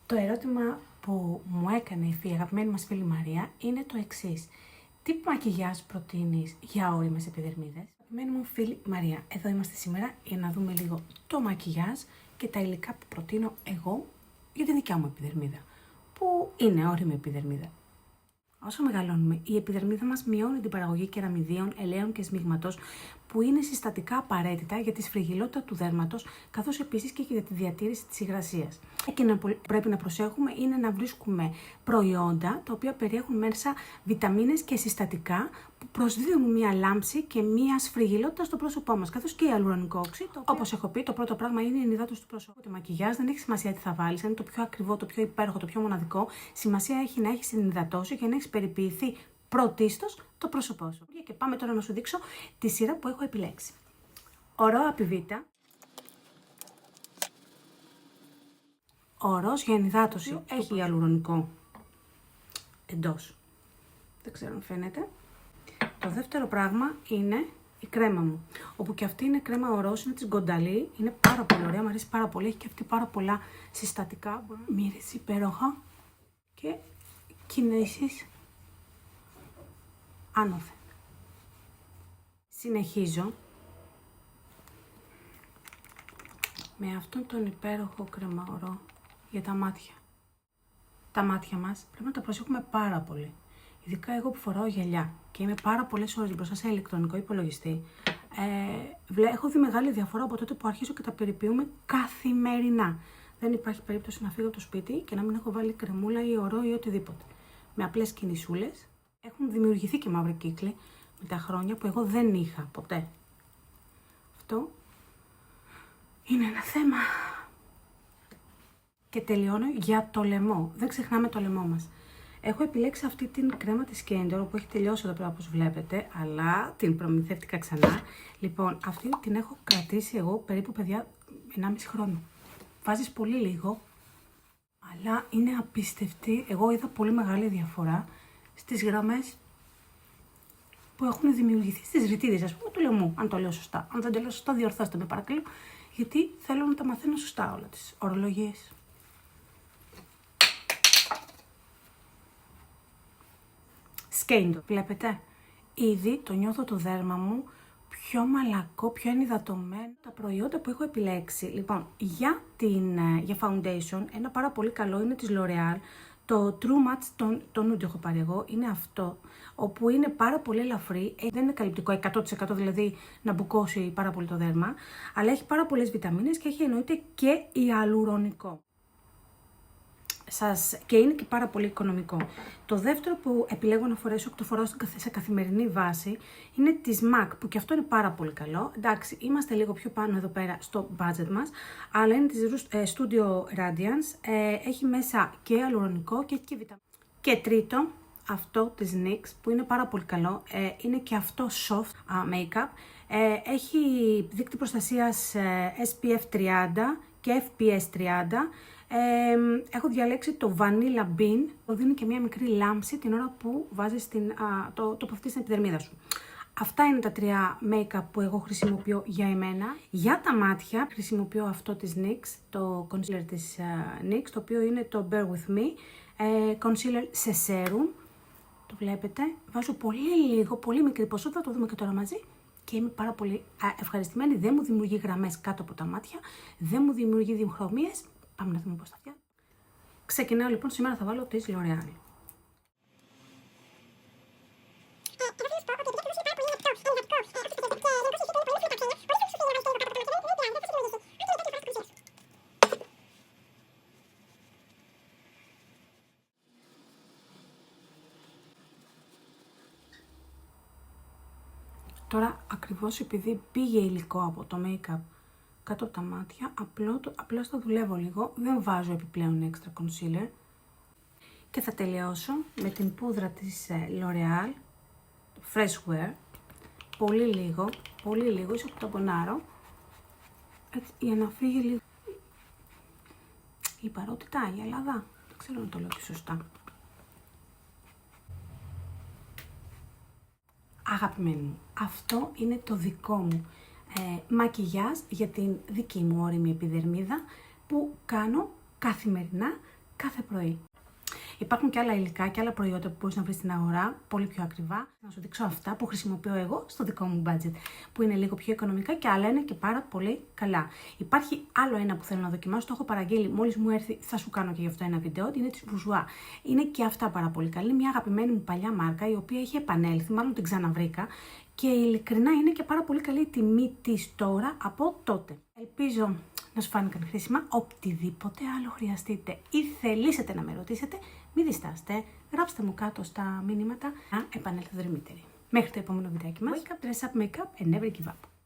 Το ερώτημα που μου έκανε η αγαπημένη μας φίλη Μαρία είναι το εξής. Τι μακιγιάζ προτείνεις για ώριμες επιδερμίδες? Αγαπημένη μου φίλη Μαρία, εδώ είμαστε σήμερα για να δούμε λίγο το μακιγιάζ και τα υλικά που προτείνω εγώ για την δικιά μου επιδερμίδα, που είναι ώριμη επιδερμίδα. Όσο μεγαλώνουμε, η επιδερμίδα μας μειώνει την παραγωγή κεραμιδίων, ελαίων και σμίγματος, που είναι συστατικά απαραίτητα για τη σφριγιλότητα του δέρματος, καθώς επίσης και για τη διατήρηση της υγρασίας. Εκείνο που πρέπει να προσέχουμε είναι να βρίσκουμε προϊόντα τα οποία περιέχουν μέσα βιταμίνες και συστατικά που προσδίδουν μία λάμψη και μία σφριγιλότητα στο πρόσωπό μας, καθώς και ιαλουρονικό οξύ. Όπως έχω πει, το πρώτο πράγμα είναι η ενυδάτωση του προσώπου. Το μακιγιάζ δεν έχει σημασία τι θα βάλεις, είναι το πιο ακριβό, το πιο υπέροχο, το πιο μοναδικό. Σημασία έχει να έχεις ενυδατώσει και να έχεις περιποιηθεί πρωτίστως το πρόσωπό σου. Και πάμε τώρα να σου δείξω τη σειρά που έχω επιλέξει. Ο ρο Apivita. Ο ροζ για ενυδάτωση έχει ιαλουρονικό εντός. Δεν ξέρω αν φαίνεται. Το δεύτερο πράγμα είναι η κρέμα μου, όπου και αυτή είναι κρέμα ο ροζ, είναι της Γκονταλή, είναι πάρα πολύ ωραία, μου αρέσει πάρα πολύ, έχει και αυτή πάρα πολλά συστατικά, μύριζε υπέροχα και κινήσεις άνωθεν. Συνεχίζω με αυτόν τον υπέροχο κρεμαωρό για τα μάτια. Τα μάτια μας πρέπει να τα προσέχουμε πάρα πολύ. Ειδικά εγώ που φοράω γυαλιά και είμαι πάρα πολλές ώρες μπροστά σε ηλεκτρονικό υπολογιστή, έχω δει μεγάλη διαφορά από τότε που αρχίζω και τα περιποιούμε καθημερινά. Δεν υπάρχει περίπτωση να φύγω από το σπίτι και να μην έχω βάλει κρεμούλα ή ωρό ή οτιδήποτε. Με απλές κινησούλες έχουν δημιουργηθεί και μαύροι κύκλοι με τα χρόνια που εγώ δεν είχα ποτέ. Αυτό είναι ένα θέμα. Και τελειώνω για το λαιμό. Δεν ξεχνάμε το λαιμό μας. Έχω επιλέξει αυτή την κρέμα της Kendor που έχει τελειώσει εδώ πέρα όπως βλέπετε, αλλά την προμηθεύτηκα ξανά. Λοιπόν, αυτή την έχω κρατήσει εγώ περίπου, παιδιά, 1,5 χρόνο. Βάζεις πολύ λίγο, αλλά είναι απίστευτη. Εγώ είδα πολύ μεγάλη διαφορά στις γραμμές που έχουν δημιουργηθεί στις ρητίδες, ας πούμε, του λαιμού, αν το λέω σωστά. Αν δεν το λέω σωστά, διορθώστε με παρακαλώ, γιατί θέλω να τα μαθαίνω σωστά όλα τις ορολογίες. Kendor, βλέπετε, ήδη το νιώθω το δέρμα μου πιο μαλακό, πιο ενυδατωμένο. Τα προϊόντα που έχω επιλέξει, λοιπόν, για foundation, ένα πάρα πολύ καλό είναι της L'Oreal, το True Match, το nude έχω πάρει εγώ, είναι αυτό, όπου είναι πάρα πολύ ελαφρύ, δεν είναι καλυπτικό 100% δηλαδή να μπουκώσει πάρα πολύ το δέρμα, αλλά έχει πάρα πολλές βιταμίνες και έχει εννοείται και ιαλουρονικό. Και είναι και πάρα πολύ οικονομικό. Το δεύτερο που επιλέγω να φορέσω και το φοράω σε καθημερινή βάση είναι της MAC, που και αυτό είναι πάρα πολύ καλό. Εντάξει, είμαστε λίγο πιο πάνω εδώ πέρα στο budget μας, αλλά είναι της Studio Radiance, έχει μέσα και ιαλουρονικό και έχει και βιταμίνες. Και τρίτο, αυτό της NYX που είναι πάρα πολύ καλό, είναι και αυτό soft makeup, έχει δείκτη προστασίας SPF 30 και FPS 30, έχω διαλέξει το Vanilla Bean, που δίνει και μια μικρή λάμψη την ώρα που βάζεις το παυτί στην επιδερμίδα σου. Αυτά είναι τα 3 make-up που εγώ χρησιμοποιώ για εμένα. Για τα μάτια χρησιμοποιώ αυτό της NYX, το concealer της NYX, το οποίο είναι το Bear With Me, concealer σε serum, το βλέπετε. Βάζω πολύ λίγο, πολύ μικρή ποσότητα, το δούμε και τώρα μαζί. Και είμαι πάρα πολύ ευχαριστημένη, δεν μου δημιουργεί γραμμές κάτω από τα μάτια, δεν μου δημιουργεί διχρωμίες. Πάμε να δούμε πώς θα φτιάχνω. Ξεκινάω λοιπόν, σήμερα θα βάλω της L'Oreal. Τώρα ακριβώς επειδή πήγε υλικό από το make-up κάτω από τα μάτια, απλώς το δουλεύω λίγο, δεν βάζω επιπλέον extra concealer. Και θα τελειώσω με την πούδρα της L'Oreal, το Fresh Wear, πολύ λίγο, ίσως που το πονάρω, έτσι, για να φύγει λίγο η παρότητα, η Ελλάδα, δεν ξέρω να το λέω και σωστά. Αγαπημένη μου, αυτό είναι το δικό μου μακιγιάζ για την δική μου ώριμη επιδερμίδα που κάνω καθημερινά κάθε πρωί. Υπάρχουν και άλλα υλικά και άλλα προϊόντα που μπορείς να βρεις στην αγορά, πολύ πιο ακριβά. Να σου δείξω αυτά που χρησιμοποιώ εγώ στο δικό μου budget, που είναι λίγο πιο οικονομικά και άλλα είναι και πάρα πολύ καλά. Υπάρχει άλλο ένα που θέλω να δοκιμάσω, το έχω παραγγείλει, μόλις μου έρθει θα σου κάνω και γι' αυτό ένα βίντεο, είναι της Bourjois. Είναι και αυτά πάρα πολύ καλή, είναι μια αγαπημένη μου παλιά μάρκα, η οποία έχει επανέλθει, μάλλον την ξαναβρήκα και ειλικρινά είναι και πάρα πολύ καλή η τιμή της τώρα από τότε. Ελπίζω να σου φάνηκαν χρήσιμα. Οτιδήποτε άλλο χρειαστείτε ή θελήσετε να με ρωτήσετε, μην διστάσετε, γράψτε μου κάτω στα μηνύματα να επανέλθω δρυμύτερη. Μέχρι το επόμενο βιντεάκι μας. Wake up, dress up, make up and never give up.